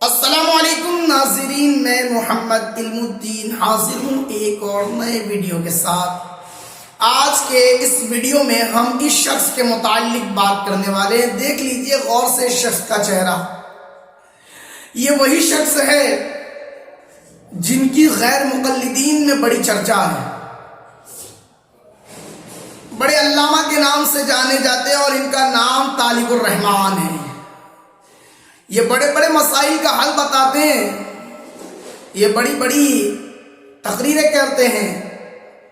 السلام علیکم ناظرین، میں محمد علم الدین حاضر ہوں ایک اور نئے ویڈیو کے ساتھ۔ آج کے اس ویڈیو میں ہم اس شخص کے متعلق بات کرنے والے ہیں۔ دیکھ لیجئے غور سے اس شخص کا چہرہ۔ یہ وہی شخص ہے جن کی غیر مقلدین میں بڑی چرچا ہے، بڑے علامہ کے نام سے جانے جاتے ہیں اور ان کا نام طالب الرحمن ہے۔ یہ بڑے بڑے مسائل کا حل بتاتے ہیں، یہ بڑی بڑی تقریریں کرتے ہیں،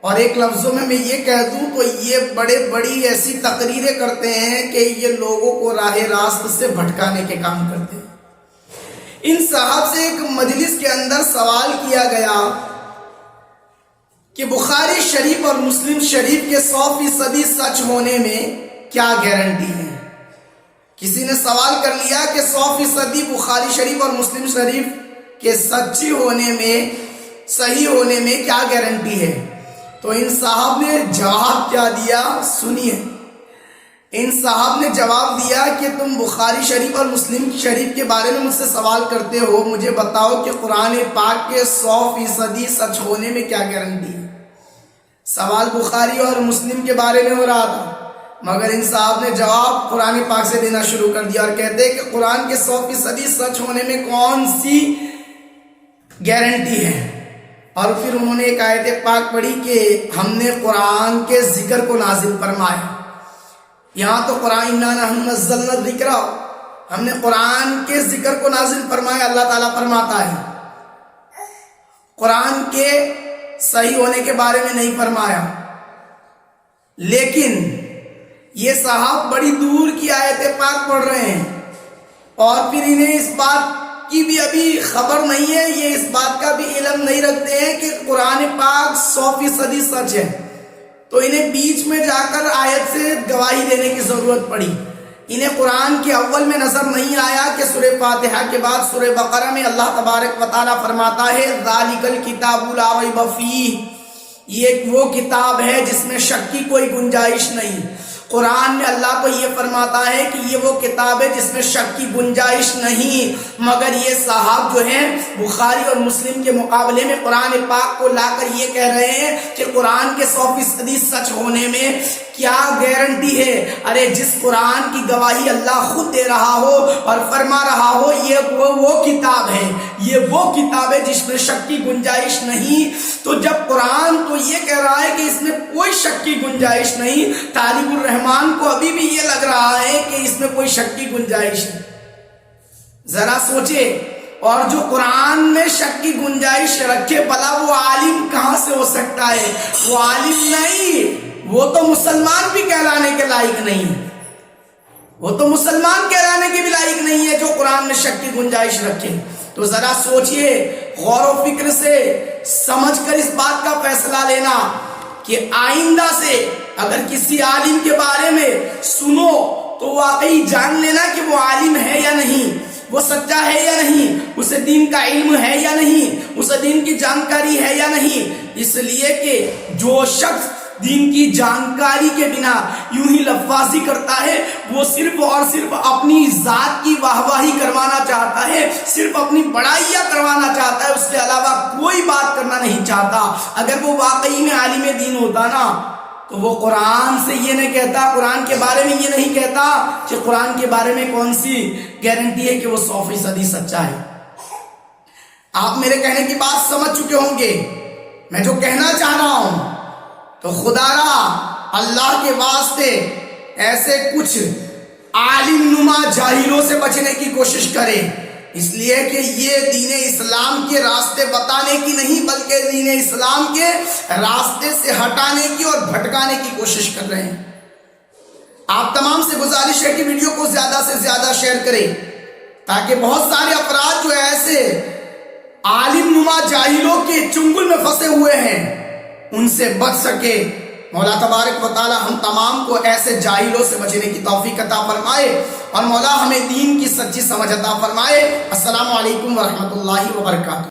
اور ایک لفظوں میں یہ کہہ دوں تو یہ بڑی ایسی تقریریں کرتے ہیں کہ یہ لوگوں کو راہ راست سے بھٹکانے کے کام کرتے ہیں۔ ان صاحب سے ایک مجلس کے اندر سوال کیا گیا کہ بخاری شریف اور مسلم شریف کے 100% سچ ہونے میں کیا گارنٹی ہے؟ کسی نے سوال کر لیا کہ 100% بخاری شریف اور مسلم شریف کے سچی ہونے میں، صحیح ہونے میں کیا گارنٹی ہے؟ تو ان صاحب نے جواب کیا دیا، سنیے۔ ان صاحب نے جواب دیا کہ تم بخاری شریف اور مسلم شریف کے بارے میں مجھ سے سوال کرتے ہو، مجھے بتاؤ کہ قرآن پاک کے 100% سچ ہونے میں کیا گارنٹی ہے؟ سوال بخاری اور مسلم کے بارے میں ہو رہا تھا، مگر ان صاحب نے جواب قرآن پاک سے دینا شروع کر دیا اور کہتے ہیں کہ قرآن کے 100% سچ ہونے میں کون سی گارنٹی ہے؟ اور پھر انہوں نے ایک آیت پاک پڑھی کہ ہم نے قرآن کے ذکر کو نازل فرمایا۔ یہاں تو قرآن اِنَّا نَحْنُ نَزَّلْنَا الذِّکْرَ، ہم نے قرآن کے ذکر کو نازل فرمایا۔ اللہ تعالیٰ فرماتا ہے، قرآن کے صحیح ہونے کے بارے میں نہیں فرمایا۔ لیکن یہ صاحب بڑی دور کی آیت پاک پڑھ رہے ہیں، اور پھر انہیں اس بات کی بھی ابھی خبر نہیں ہے، یہ اس بات کا بھی علم نہیں رکھتے ہیں کہ قرآن پاک 100% سچ ہے۔ تو انہیں بیچ میں جا کر آیت سے گواہی دینے کی ضرورت پڑی۔ انہیں قرآن کے اول میں نظر نہیں آیا کہ سورہ فاتحہ کے بعد سورہ بقرہ میں اللہ تبارک و تعالیٰ فرماتا ہے ذَلِكَ الْكِتَابُ لَا رَيْبَ فِيهِ، یہ وہ کتاب ہے جس میں شک کی کوئی گنجائش نہیں۔ قرآن میں اللہ تو یہ فرماتا ہے کہ یہ وہ کتاب ہے جس میں شک کی گنجائش نہیں، مگر یہ صاحب جو ہیں بخاری اور مسلم کے مقابلے میں قرآن پاک کو لا کر یہ کہہ رہے ہیں کہ قرآن کے 100% سچ ہونے میں کیا گارنٹی ہے؟ ارے جس قرآن کی گواہی اللہ خود دے رہا ہو اور فرما رہا ہو یہ وہ کتاب ہے، یہ وہ کتاب ہے جس میں شک کی گنجائش نہیں۔ تو جب قرآن تو یہ کہہ رہا ہے کہ اس میں کوئی شک کی گنجائش نہیں، طالب الرحمن کو ابھی بھی یہ لگ رہا ہے کہ اس میں کوئی شک کی گنجائش ہے۔ ذرا سوچے، اور جو قرآن میں شک کی گنجائش رکھے بھلا وہ عالم کہاں سے ہو سکتا ہے؟ وہ عالم نہیں، وہ تو مسلمان بھی کہلانے کے لائق نہیں ہے، وہ تو مسلمان کہلانے کے بھی لائق نہیں ہے جو قرآن میں شک کی گنجائش رکھے۔ تو ذرا سوچئے، غور و فکر سے سمجھ کر اس بات کا فیصلہ لینا کہ آئندہ سے اگر کسی عالم کے بارے میں سنو تو واقعی جان لینا کہ وہ عالم ہے یا نہیں، وہ سچا ہے یا نہیں، اسے دین کا علم ہے یا نہیں، اسے دین کی جانکاری ہے یا نہیں۔ اس لیے کہ جو شخص دین کی جانکاری کے بنا یوں ہی لفظی کرتا ہے وہ صرف اور صرف اپنی ذات کی واہواہی کروانا چاہتا ہے، صرف اپنی بڑائیاں کروانا چاہتا ہے، اس کے علاوہ کوئی بات کرنا نہیں چاہتا۔ اگر وہ واقعی میں عالم دین ہوتا نا تو وہ قرآن سے یہ نہیں کہتا، قرآن کے بارے میں یہ نہیں کہتا کہ قرآن کے بارے میں کون سی گارنٹی ہے کہ وہ 100% سچا ہے۔ آپ میرے کہنے کی بات سمجھ چکے ہوں گے۔ میں جو کہنا چاہ رہا ہوں تو خدا را اللہ کے واسطے ایسے کچھ عالم نما جاہلوں سے بچنے کی کوشش کرے، اس لیے کہ یہ دین اسلام کے راستے بتانے کی نہیں بلکہ دین اسلام کے راستے سے ہٹانے کی اور بھٹکانے کی کوشش کر رہے ہیں۔ آپ تمام سے گزارش ہے کہ ویڈیو کو زیادہ سے زیادہ شیئر کریں تاکہ بہت سارے افراد جو ایسے عالم نما جاہلوں کے چنگل میں پھنسے ہوئے ہیں ان سے بچ سکے۔ مولا تبارک و تعالی ہم تمام کو ایسے جاہلوں سے بچنے کی توفیق عطا فرمائے، اور مولا ہمیں دین کی سچی سمجھ عطا فرمائے۔ السلام علیکم ورحمۃ اللہ وبرکاتہ۔